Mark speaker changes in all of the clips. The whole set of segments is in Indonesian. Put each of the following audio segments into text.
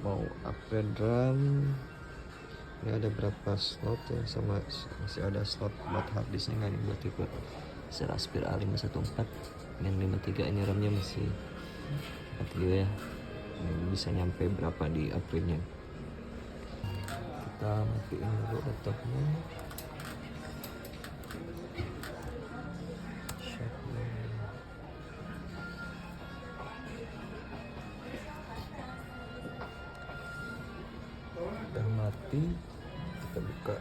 Speaker 1: mau upgrade RAM. Ini ada berapa slot ya, sama masih ada slot buat harddisknya nggak nih, buat tipe Seraspir A514 yang 53. Ini RAM-nya masih 4 GB ya. Ini bisa nyampe berapa di upgrade-nya. Kita matiin dulu laptopnya. Udah mati, kita buka.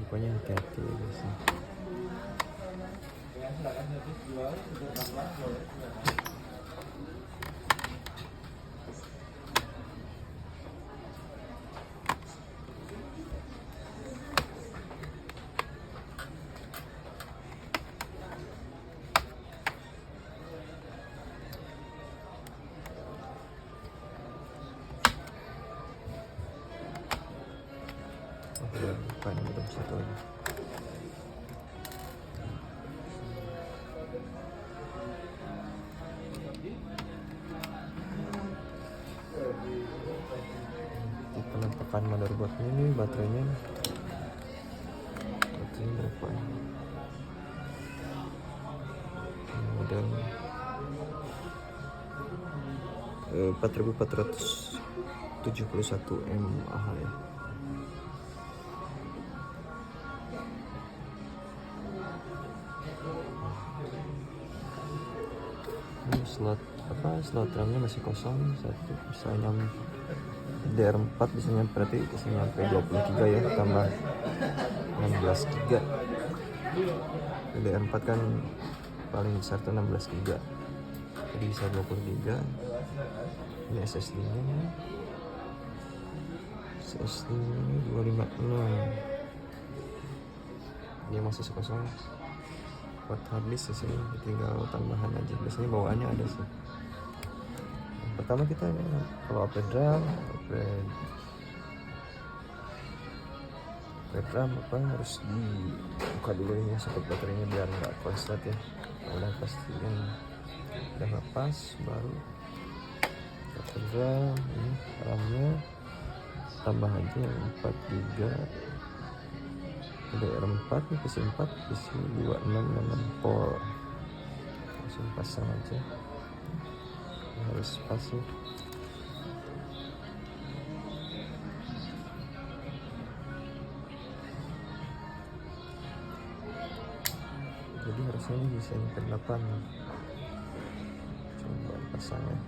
Speaker 1: Pokoknya hati-hati ya guys. Bukan, belum satu lagi. Di penampakan motherboardnya ini baterainya berapa ya? Model 4471 mAh ya. Ini slot RAM-nya masih kosong satu, bisa nyampe DR4, bisa nyampe, berarti bisa nyampe 23 ya, tambah 16 GB. DR4 kan paling besar tuh 16 GB, jadi bisa 20 GB. Ini SSD-nya, SSD-nya 256. Ini masih kosong. Buat harddisk sih, tinggal tambahan aja, biasanya bawaannya ada sih. Pertama kita kalau upgrade RAM, upgrade RAM harus dibuka dulu ini soket baterainya biar nggak konslet ya. Udah pastiin udah lepas, baru upgrade RAM. Ini RAM-nya tambah aja 4 GB. DR4, PC4, PC2664. Langsung pasang aja. Ini harus pas ya. Jadi harusnya ini bisa nyampe 8. Coba pasangnya.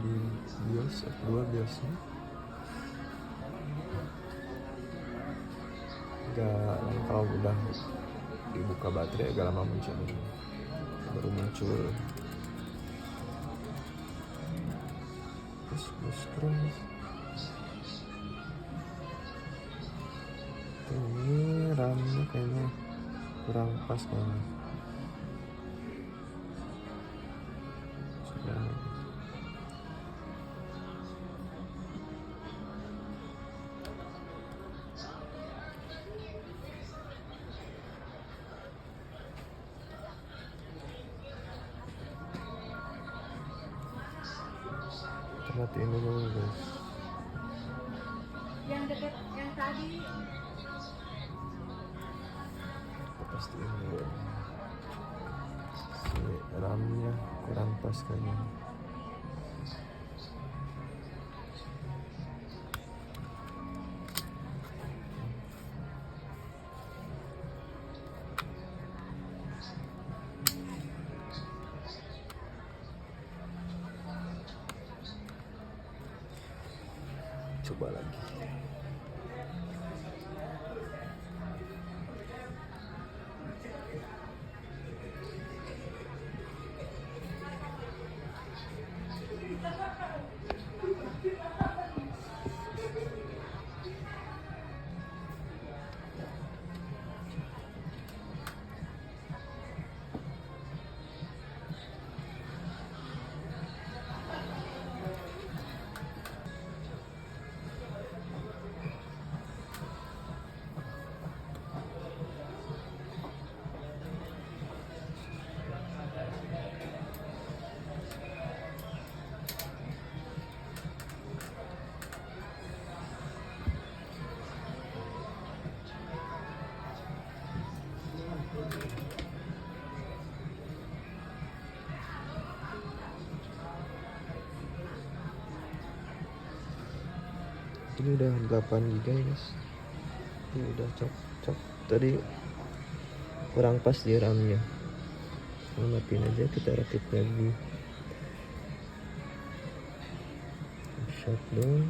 Speaker 1: Di BIOS, F2 biasanya kalau udah dibuka baterai agak lama muncul, baru muncul. Terus ini RAM-nya kayaknya kurang pas banget. Kita matiin dulu guys.
Speaker 2: Yang dekat yang tadi.
Speaker 1: Kita pastiin dulu si RAM-nya kurang pas kayaknya. Coba lagi. Ini udah 8 GB guys. Ini udah cocok. Tadi kurang pas di RAM-nya. Matiin aja, kita rakit lagi. Shutdown.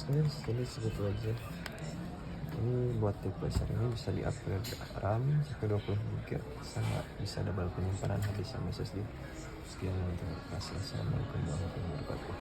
Speaker 1: Guys, ini segitu aja. Ini buat tipe besar ini bisa di-upgrade RAM sampai 20 GB, bisa double penyimpanan hard disk sama SSD. Sekian, terima kasih. Assalamualaikum warahmatullahi wabarakatuh.